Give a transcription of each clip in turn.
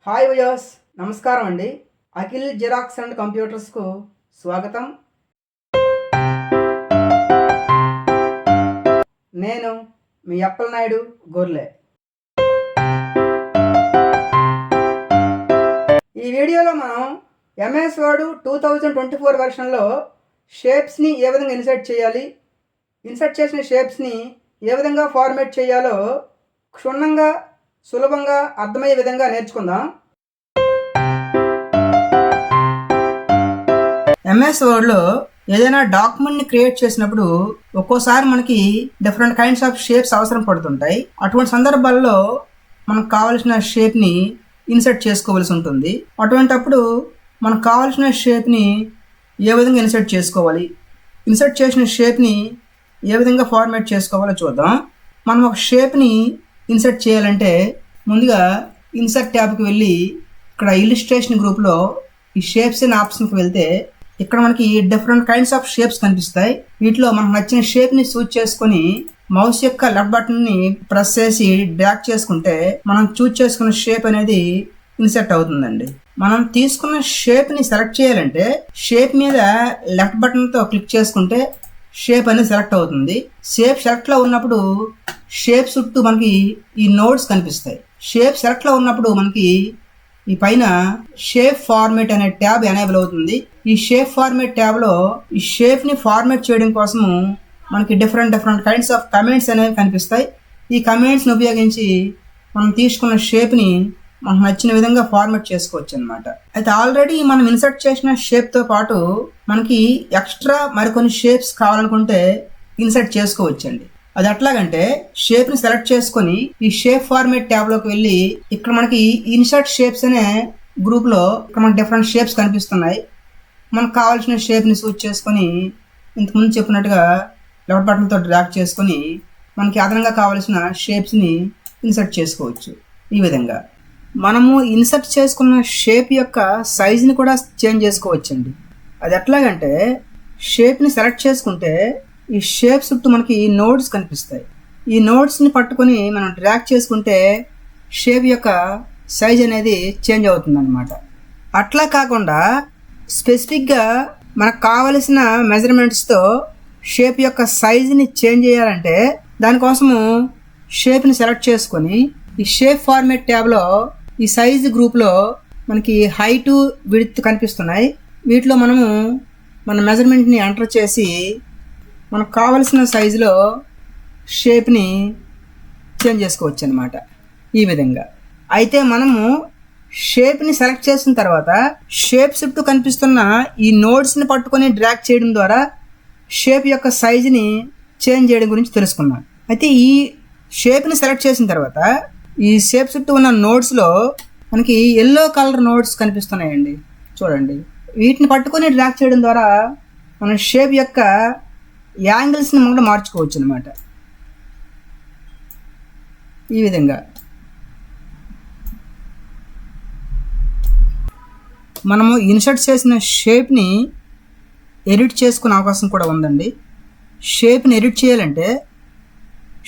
Hi viewers, నమస్కారం అండి. Akhil xerox and కంప్యూటర్స్కు స్వాగతం. నేను మీ అప్పలనాయుడు గొర్లె. ఈ వీడియోలో మనం ఎంఎస్ వర్డ్ 2024 వెర్షన్లో షేప్స్ని ఏ విధంగా ఇన్సర్ట్ చేయాలి, ఇన్సర్ట్ చేసిన షేప్స్ని ఏ విధంగా ఫార్మేట్ చేయాలో క్షుణ్ణంగా సులభంగా అర్థమయ్యే విధంగా నేర్చుకుందాం. ఎంఎస్ వర్డ్లో ఏదైనా డాక్యుమెంట్ని క్రియేట్ చేసినప్పుడు ఒక్కోసారి మనకి డిఫరెంట్ కైండ్స్ ఆఫ్ షేప్స్ అవసరం పడుతుంటాయి. అటువంటి సందర్భాల్లో మనకు కావాల్సిన షేప్ని ఇన్సర్ట్ చేసుకోవాల్సి ఉంటుంది. అటువంటప్పుడు మనకు కావాల్సిన షేప్ని ఏ విధంగా ఇన్సర్ట్ చేసుకోవాలి, ఇన్సర్ట్ చేసిన షేప్ని ఏ విధంగా ఫార్మేట్ చేసుకోవాలో చూద్దాం. మనం ఒక షేప్ని ఇన్సర్ట్ చేయాలంటే ముందుగా ఇన్సర్ట్ ట్యాబ్కి వెళ్ళి ఇక్కడ ఇల్లుస్ట్రేషన్ గ్రూప్లో ఈ షేప్స్ అనే ఆప్షన్కి వెళ్తే ఇక్కడ మనకి డిఫరెంట్ కైండ్స్ ఆఫ్ షేప్స్ కనిపిస్తాయి. వీటిలో మనకు నచ్చిన షేప్ని చూజ్ చేసుకొని మౌస్ యొక్క లెఫ్ట్ బటన్ని ప్రెస్ చేసి డ్రాగ్ చేసుకుంటే మనం చూజ్ చేసుకున్న షేప్ అనేది ఇన్సర్ట్ అవుతుందండి. మనం తీసుకున్న షేప్ని సెలెక్ట్ చేయాలంటే షేప్ మీద లెఫ్ట్ బటన్తో క్లిక్ చేసుకుంటే షేప్ అనేది సెలెక్ట్ అవుతుంది. షేప్ సెలెక్ట్లో ఉన్నప్పుడు షేప్ చుట్టూ మనకి ఈ నోడ్స్ కనిపిస్తాయి. షేప్ సెలెక్ట్లో ఉన్నప్పుడు మనకి ఈ పైన షేప్ ఫార్మేట్ అనే ట్యాబ్ ఎనేబుల్ అవుతుంది. ఈ షేప్ ఫార్మేట్ ట్యాబ్లో ఈ షేప్ని ఫార్మేట్ చేయడం కోసము మనకి డిఫరెంట్ కైండ్స్ ఆఫ్ కమెంట్స్ అనేవి కనిపిస్తాయి. ఈ కమెంట్స్ని ఉపయోగించి మనం తీసుకున్న షేప్ని మనకు నచ్చిన విధంగా ఫార్మేట్ చేసుకోవచ్చు అనమాట. అయితే ఆల్రెడీ మనం ఇన్సర్ట్ చేసిన షేప్తో పాటు మనకి ఎక్స్ట్రా మరికొన్ని షేప్స్ కావాలనుకుంటే ఇన్సర్ట్ చేసుకోవచ్చండి. అది ఎట్లాగంటే షేప్ని సెలెక్ట్ చేసుకొని ఈ షేప్ ఫార్మేట్ ట్యాబ్లోకి వెళ్ళి ఇక్కడ మనకి ఇన్సర్ట్ షేప్స్ అనే గ్రూప్లో ఇక్కడ మనకి డిఫరెంట్ షేప్స్ కనిపిస్తున్నాయి. మనకు కావాల్సిన షేప్ని చూజ్ చేసుకొని ఇంతకుముందు చెప్పినట్టుగా లెఫ్ట్ బటన్తో డ్రాగ్ చేసుకొని మనకి అదనంగా కావాల్సిన షేప్స్ని ఇన్సర్ట్ చేసుకోవచ్చు. ఈ విధంగా మనము ఇన్సర్ట్ చేసుకున్న షేప్ యొక్క సైజుని కూడా చేంజ్ చేసుకోవచ్చండి. అది ఎట్లాగంటే షేప్ని సెలెక్ట్ చేసుకుంటే ఈ షేప్ చుట్టూ మనకి నోడ్స్ కనిపిస్తాయి. ఈ నోడ్స్ని పట్టుకొని మనం డ్రాగ్ చేసుకుంటే షేప్ యొక్క సైజ్ అనేది చేంజ్ అవుతుంది అనమాట. అట్లా కాకుండా స్పెసిఫిక్గా మనకు కావలసిన మెజర్మెంట్స్తో షేప్ యొక్క సైజుని చేంజ్ చేయాలంటే దానికోసము షేప్ని సెలెక్ట్ చేసుకొని ఈ షేప్ ఫార్మేట్ ట్యాబ్లో ఈ సైజ్ గ్రూప్లో మనకి హైటు విడ్త్ కనిపిస్తున్నాయి. వీటిలో మనము మన మెజర్మెంట్ని ఎంటర్ చేసి మనకు కావలసిన సైజులో షేప్ని చేంజ్ చేసుకోవచ్చు అనమాట. ఈ విధంగా అయితే మనము షేప్ని సెలెక్ట్ చేసిన తర్వాత షేప్ చుట్టూ కనిపిస్తున్న ఈ నోడ్స్ని పట్టుకొని డ్రాగ్ చేయడం ద్వారా షేప్ యొక్క సైజుని చేంజ్ చేయడం గురించి తెలుసుకున్నాం. అయితే ఈ షేప్ని సెలెక్ట్ చేసిన తర్వాత ఈ షేప్ చుట్టూ ఉన్న నోడ్స్లో మనకి ఎల్లో కలర్ నోడ్స్ కనిపిస్తున్నాయండి, చూడండి. వీటిని పట్టుకొని డ్రాగ్ చేయడం ద్వారా మన షేప్ యొక్క యాంగిల్స్ని మనం కూడా మార్చుకోవచ్చు అనమాట. ఈ విధంగా మనము ఇన్సర్ట్ చేసిన షేప్ని ఎడిట్ చేసుకునే అవకాశం కూడా ఉందండి. షేప్ని ఎడిట్ చేయాలంటే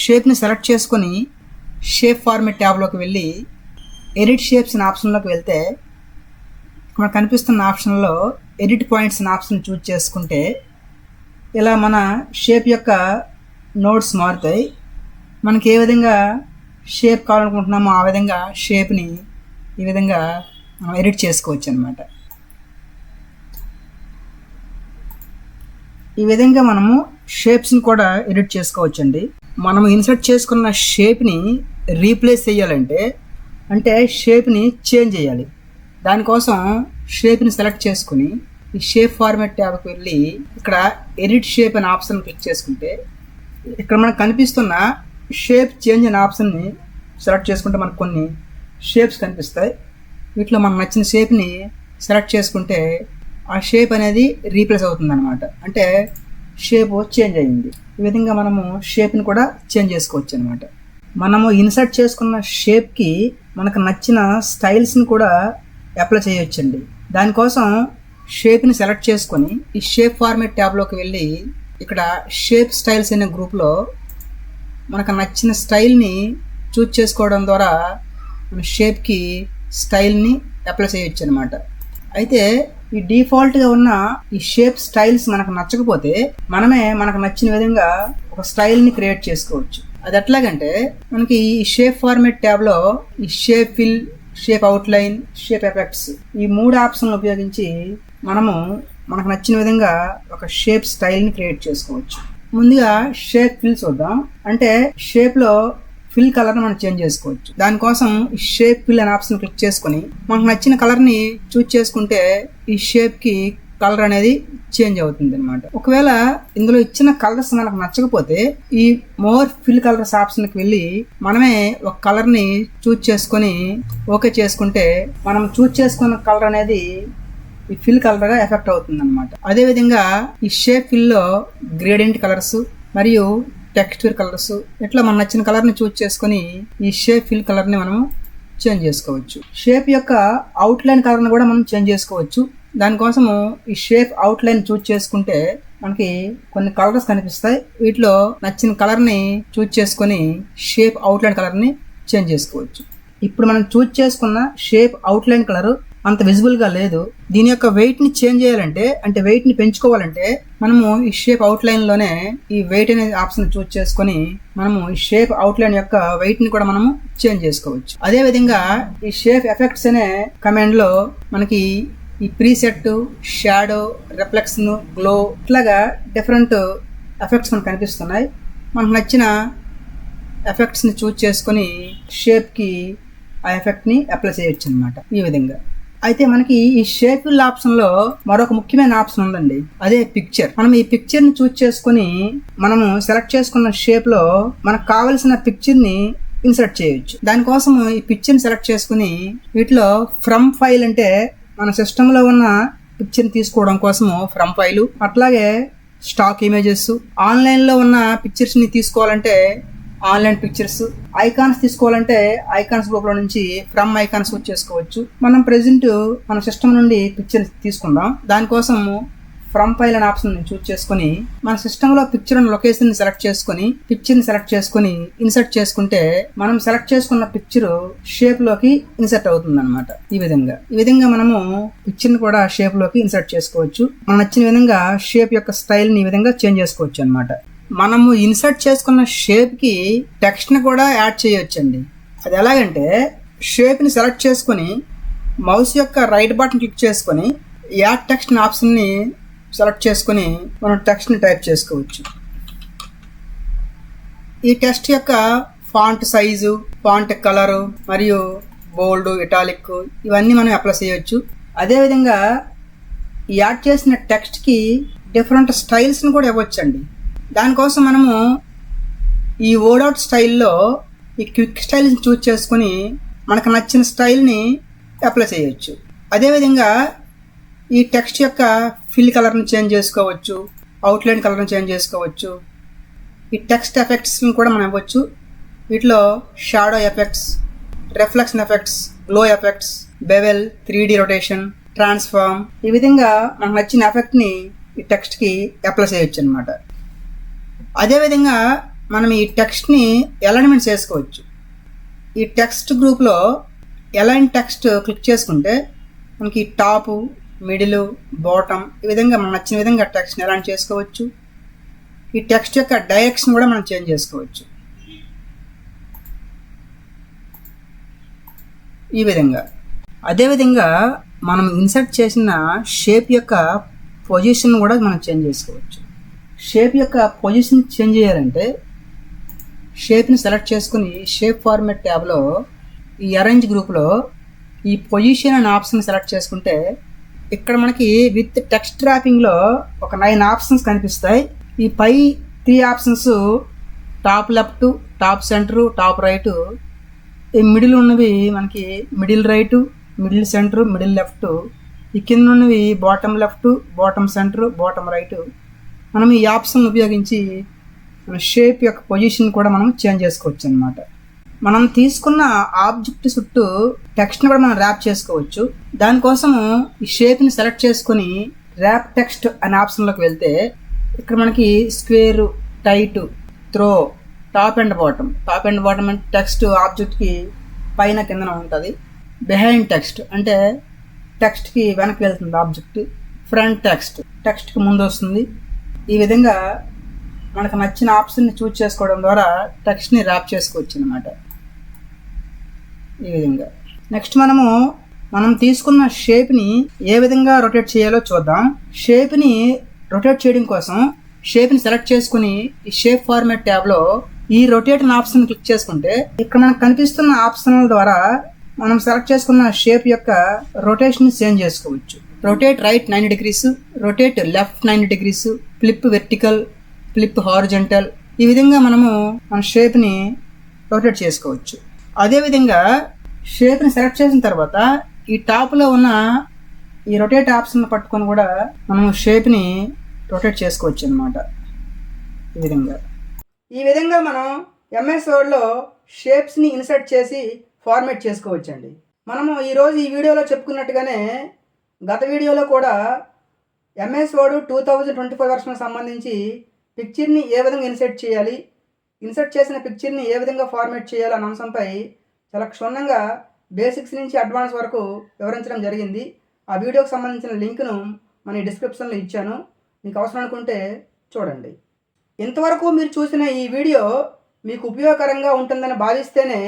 షేప్ని సెలెక్ట్ చేసుకొని షేప్ ఫార్మేట్ ట్యాబ్లోకి వెళ్ళి ఎడిట్ షేప్స్ అనే ఆప్షన్లోకి వెళ్తే మనకు కనిపిస్తున్న ఆప్షన్లో ఎడిట్ పాయింట్స్ అనే ఆప్షన్ చూజ్ చేసుకుంటే ఇలా మన షేప్ యొక్క నోడ్స్ మారుతాయి. మనకి ఏ విధంగా షేప్ కావాలనుకుంటున్నామో ఆ విధంగా షేప్ని ఈ విధంగా మనం ఎడిట్ చేసుకోవచ్చు అనమాట. ఈ విధంగా మనము షేప్స్ని కూడా ఎడిట్ చేసుకోవచ్చండి. మనము ఇన్సర్ట్ చేసుకున్న షేప్ని రీప్లేస్ చేయాలంటే అంటే షేప్ని చేంజ్ చేయాలి. దానికోసం షేప్ని సెలెక్ట్ చేసుకుని ఈ షేప్ ఫార్మేట్ ట్యాబ్కి వెళ్ళి ఇక్కడ ఎడిట్ షేప్ అనే ఆప్షన్ క్లిక్ చేసుకుంటే ఇక్కడ మనకు కనిపిస్తున్న షేప్ చేంజ్ అనే ఆప్షన్ని సెలెక్ట్ చేసుకుంటే మనకు కొన్ని షేప్స్ కనిపిస్తాయి. వీటిలో మనకు నచ్చిన షేప్ని సెలెక్ట్ చేసుకుంటే ఆ షేప్ అనేది రీప్లేస్ అవుతుంది అనమాట. అంటే షేప్ చేంజ్ అయ్యింది. ఈ విధంగా మనము షేప్ని కూడా చేంజ్ చేసుకోవచ్చు అనమాట. మనము ఇన్సర్ట్ చేసుకున్న షేప్కి మనకు నచ్చిన స్టైల్స్ని కూడా అప్లై చేయొచ్చండి. దానికోసం షేప్ని సెలెక్ట్ చేసుకొని ఈ షేప్ ఫార్మేట్ ట్యాబ్లోకి వెళ్ళి ఇక్కడ షేప్ స్టైల్స్ అనే గ్రూప్లో మనకు నచ్చిన స్టైల్ని చూజ్ చేసుకోవడం ద్వారా మన షేప్కి స్టైల్ని అప్లై చేయొచ్చు అనమాట. అయితే ఈ డిఫాల్ట్గా ఉన్న ఈ షేప్ స్టైల్స్ మనకు నచ్చకపోతే మనమే మనకు నచ్చిన విధంగా ఒక స్టైల్ని క్రియేట్ చేసుకోవచ్చు. అది ఎట్లాగంటే మనకి ఈ షేప్ ఫార్మేట్ ట్యాబ్లో ఈ shape fill, shape outline, shape effects ఈ 3 ఆప్షన్లు ఉపయోగించి మనము మనకు నచ్చిన విధంగా ఒక షేప్ స్టైల్ని క్రియేట్ చేసుకోవచ్చు. ముందుగా షేప్ ఫిల్ చూద్దాం. అంటే షేప్లో ఫిల్ కలర్ని మనం చేంజ్ చేసుకోవచ్చు. దానికోసం ఈ షేప్ ఫిల్ అనే ఆప్షన్ క్లిక్ చేసుకుని మనకు నచ్చిన కలర్ని చూజ్ చేసుకుంటే ఈ షేప్కి కలర్ అనేది చేంజ్ అవుతుంది అనమాట. ఒకవేళ ఇందులో ఇచ్చిన కలర్స్ మనకు నచ్చకపోతే ఈ మోర్ ఫిల్ కలర్స్ ఆప్షన్కి వెళ్ళి మనమే ఒక కలర్ని చూజ్ చేసుకొని ఓకే చేసుకుంటే మనం చూజ్ చేసుకున్న కలర్ అనేది ఈ ఫిల్ కలర్ గా ఎఫెక్ట్ అవుతుంది అనమాట. అదేవిధంగా ఈ షేప్ ఫిల్ లో గ్రేడియంట్ కలర్స్ మరియు టెక్స్చర్ కలర్స్ ఇట్లా మన నచ్చిన కలర్ ని చూజ్ చేసుకుని ఈ షేప్ ఫిల్ కలర్ ని మనం చేంజ్ చేసుకోవచ్చు. షేప్ యొక్క అవుట్ లైన్ కలర్ ని కూడా మనం చేంజ్ చేసుకోవచ్చు. దానికోసము ఈ షేప్ అవుట్ లైన్ చూజ్ చేసుకుంటే మనకి కొన్ని కలర్స్ కనిపిస్తాయి. వీటిలో నచ్చిన కలర్ ని చూజ్ చేసుకుని షేప్ అవుట్ లైన్ కలర్ ని చేంజ్ చేసుకోవచ్చు. ఇప్పుడు మనం చూజ్ చేసుకున్న షేప్ అవుట్ లైన్ కలర్ అంత విజిబుల్ గా లేదు. దీని యొక్క వెయిట్ ని చేంజ్ చేయాలంటే, అంటే వెయిట్ ని పెంచుకోవాలంటే మనము ఈ షేప్ అవుట్ లైన్ లోనే ఈ వెయిట్ అనే ఆప్షన్ చూజ్ చేసుకుని మనము ఈ షేప్ అవుట్ లైన్ యొక్క వెయిట్ ని కూడా మనము చేంజ్ చేసుకోవచ్చు. అదే విధంగా ఈ షేప్ ఎఫెక్ట్స్ అనే కమాండ్ లో మనకి ఈ ప్రీసెట్, షాడో, రిఫ్లెక్షన్, గ్లో ఇట్లాగా డిఫరెంట్ ఎఫెక్ట్స్ మనకు కనిపిస్తున్నాయి. మనకు నచ్చిన ఎఫెక్ట్స్ ని చూజ్ చేసుకుని షేప్ కి ఆ ఎఫెక్ట్ ని అప్లై చేయొచ్చు అనమాట. ఈ విధంగా అయితే మనకి ఈ షేప్ ఫిల్ ఆప్షన్ లో మరొక ముఖ్యమైన ఆప్షన్ ఉందండి. అదే పిక్చర్. మనం ఈ పిక్చర్ ని చూజ్ చేసుకుని మనము సెలెక్ట్ చేసుకున్న షేప్ లో మనకు కావలసిన పిక్చర్ ని ఇన్సర్ట్ చేయొచ్చు. దానికోసం ఈ పిక్చర్ ని సెలెక్ట్ చేసుకుని వీటిలో ఫ్రమ్ ఫైల్ అంటే మన సిస్టమ్ లో ఉన్న పిక్చర్ ని తీసుకోవడం కోసము ఫ్రమ్ ఫైల్, అట్లాగే స్టాక్ ఇమేజెస్, ఆన్లైన్ లో ఉన్న పిక్చర్స్ ని తీసుకోవాలంటే ఆన్లైన్ పిక్చర్స్, ఐకాన్స్ తీసుకోవాలంటే ఐకాన్స్ గ్రూప్ లో నుంచి ఫ్రమ్ ఐకాన్స్ చేసుకోవచ్చు. మనం ప్రెసెంట్ మన సిస్టమ్ నుండి పిక్చర్ తీసుకుందాం. దానికోసం ఫ్రమ్ ఫైల్ అనే ఆప్షన్ చూజ్ చేసుకుని మన సిస్టమ్ లో పిక్చర్ లొకేషన్ ని సెలెక్ట్ చేసుకుని పిక్చర్ ని సెలెక్ట్ చేసుకుని ఇన్సర్ట్ చేసుకుంటే మనం సెలెక్ట్ చేసుకున్న పిక్చర్ షేప్ లోకి ఇన్సర్ట్ అవుతుంది అనమాట. ఈ విధంగా మనము పిక్చర్ ని కూడా షేప్ లోకి ఇన్సర్ట్ చేసుకోవచ్చు. మనకు నచ్చిన విధంగా షేప్ యొక్క స్టైల్ ని ఈ విధంగా చేంజ్ చేసుకోవచ్చు అనమాట. మనము ఇన్సర్ట్ చేసుకున్న షేప్ కి టెక్స్ట్ ని కూడా యాడ్ చేయొచ్చండి. అది ఎలాగంటే షేప్ ని సెలెక్ట్ చేసుకుని మౌస్ యొక్క రైట్ బటన్ క్లిక్ చేసుకుని యాడ్ టెక్స్ట్ ఆప్షన్ ని సెలెక్ట్ చేసుకుని మనం టెక్స్ట్ ని టైప్ చేసుకోవచ్చు. ఈ టెక్స్ట్ యొక్క ఫాంట్ సైజు, ఫాంట్ కలరు మరియు బోల్డ్, ఇటాలిక్ ఇవన్నీ మనం అప్లై చేయొచ్చు. అదేవిధంగా యాడ్ చేసిన టెక్స్ట్ కి డిఫరెంట్ స్టైల్స్ ని కూడా ఇవ్వచ్చండి. దానికోసం మనము ఈ వర్డ్ స్టైల్లో ఈ క్విక్ స్టైల్ని చూజ్ చేసుకుని మనకు నచ్చిన స్టైల్ని అప్లై చేయొచ్చు. అదేవిధంగా ఈ టెక్స్ట్ యొక్క ఫిల్ కలర్ని చేంజ్ చేసుకోవచ్చు, అవుట్లైన్ కలర్ని చేంజ్ చేసుకోవచ్చు. ఈ టెక్స్ట్ ఎఫెక్ట్స్ని కూడా మనం ఇవ్వచ్చు. వీటిలో shadow effects, reflection effects, glow effects, bevel, 3D rotation, transform ఈ విధంగా మనకు నచ్చిన ఎఫెక్ట్ని ఈ టెక్స్ట్కి అప్లై చేయొచ్చు అనమాట. అదేవిధంగా మనం ఈ టెక్స్ట్ని అలైన్మెంట్ చేసుకోవచ్చు. ఈ టెక్స్ట్ గ్రూప్లో అలైన్ టెక్స్ట్ క్లిక్ చేసుకుంటే మనకి టాప్, మిడిల్, బాటమ్ ఈ విధంగా మనం నచ్చిన విధంగా టెక్స్ట్ని అలైన్ చేసుకోవచ్చు. ఈ టెక్స్ట్ యొక్క డైరెక్షన్ కూడా మనం చేంజ్ చేసుకోవచ్చు. ఈ విధంగా అదేవిధంగా మనం ఇన్సర్ట్ చేసిన షేప్ యొక్క పొజిషన్ కూడా మనం చేంజ్ చేసుకోవచ్చు. షేప్ యొక్క పొజిషన్ చేంజ్ చేయాలంటే షేప్ని సెలెక్ట్ చేసుకుని షేప్ ఫార్మేట్ ట్యాబ్లో ఈ అరేంజ్ గ్రూప్లో ఈ పొజిషన్ అనే ఆప్షన్ సెలెక్ట్ చేసుకుంటే ఇక్కడ మనకి విత్ టెక్స్ట్ ర్యాపింగ్లో ఒక 9 ఆప్షన్స్ కనిపిస్తాయి. ఈ పై 3 options top left, top centre, top right, ఈ మిడిల్ ఉన్నవి మనకి middle right, middle centre, middle left, ఈ కింద ఉన్నవి bottom left, bottom centre, bottom right. మనం ఈ ఆప్షన్ ఉపయోగించి మన షేప్ యొక్క పొజిషన్ కూడా మనం చేంజ్ చేసుకోవచ్చు అనమాట. మనం తీసుకున్న ఆబ్జెక్ట్ చుట్టూ టెక్స్ట్ని కూడా మనం ర్యాప్ చేసుకోవచ్చు. దానికోసము ఈ షేప్ని సెలెక్ట్ చేసుకుని ర్యాప్ టెక్స్ట్ అనే ఆప్షన్లోకి వెళ్తే ఇక్కడ మనకి square, tight, throw, top and bottom అంటే టెక్స్ట్ ఆబ్జెక్ట్కి పైన కిందన ఉంటుంది. బిహైండ్ టెక్స్ట్ అంటే టెక్స్ట్కి వెనక్కి వెళ్తుంది ఆబ్జెక్ట్, ఫ్రంట్ టెక్స్ట్కి ముందు వస్తుంది. ఈ విధంగా మనకు నచ్చిన ఆప్షన్ని చూజ్ చేసుకోవడం ద్వారా టెక్స్ట్ని ర్యాప్ చేసుకోవచ్చు అనమాట. ఈ విధంగా నెక్స్ట్ మనం తీసుకున్న షేప్ని ఏ విధంగా రొటేట్ చేయాలో చూద్దాం. షేప్ని రొటేట్ చేయడం కోసం షేప్ని సెలెక్ట్ చేసుకుని ఈ షేప్ ఫార్మాట్ ట్యాబ్లో ఈ రొటేట్ అనే ఆప్షన్ క్లిక్ చేసుకుంటే ఇక్కడ మనకు కనిపిస్తున్న ఆప్షన్ల ద్వారా మనం సెలెక్ట్ చేసుకున్న షేప్ యొక్క రొటేషన్ చేంజ్ చేసుకోవచ్చు. Rotate right 90 degrees, rotate left 90 degrees, flip vertical, flip horizontal. ఈ విధంగా మనము మన షేప్ని రొటేట్ చేసుకోవచ్చు. అదేవిధంగా షేప్ని సెలెక్ట్ చేసిన తర్వాత ఈ టాప్లో ఉన్న ఈ రొటేట్ ఆప్షన్ పట్టుకొని కూడా మనము షేప్ని రొటేట్ చేసుకోవచ్చు అనమాట. ఈ విధంగా మనం ఎంఎస్ వర్డ్లో షేప్స్ని ఇన్సర్ట్ చేసి ఫార్మేట్ చేసుకోవచ్చండి. మనము ఈరోజు ఈ వీడియోలో చెప్పుకున్నట్టుగానే గత వీడియోలో కూడా ఎంఎస్ వర్డ్ 2024 వెర్షన్కి సంబంధించి పిక్చర్ని ఏ విధంగా ఇన్సర్ట్ చేయాలి, ఇన్సర్ట్ చేసిన పిక్చర్ని ఏ విధంగా ఫార్మేట్ చేయాలి అనే అంశంపై చాలా క్షుణ్ణంగా బేసిక్స్ నుంచి అడ్వాన్స్ వరకు వివరించడం జరిగింది. ఆ వీడియోకి సంబంధించిన లింక్ను మన డిస్క్రిప్షన్లో ఇచ్చాను, మీకు అవసరం అనుకుంటే చూడండి. ఇంతవరకు మీరు చూసిన ఈ వీడియో మీకు ఉపయోగకరంగా ఉంటుందని భావిస్తేనే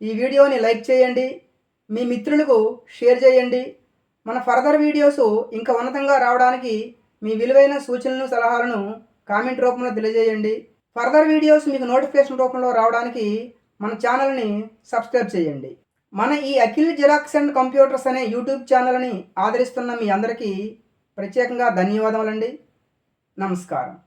ఈ వీడియోని లైక్ చేయండి, మీ మిత్రులకు షేర్ చేయండి. మన ఫర్దర్ వీడియోస్ ఇంకా ఉన్నతంగా రావడానికి మీ విలువైన సూచనలు సలహాలను కామెంట్ రూపంలో తెలియజేయండి. ఫర్దర్ వీడియోస్ మీకు నోటిఫికేషన్ రూపంలో రావడానికి మన ఛానల్ని సబ్స్క్రైబ్ చేయండి. మన ఈ అఖిల్ జిరాక్స్ అండ్ కంప్యూటర్స్ అనే యూట్యూబ్ ఛానల్ని ఆదరిస్తున్న మీ అందరికీ ప్రత్యేకంగా ధన్యవాదములండి. నమస్కారం.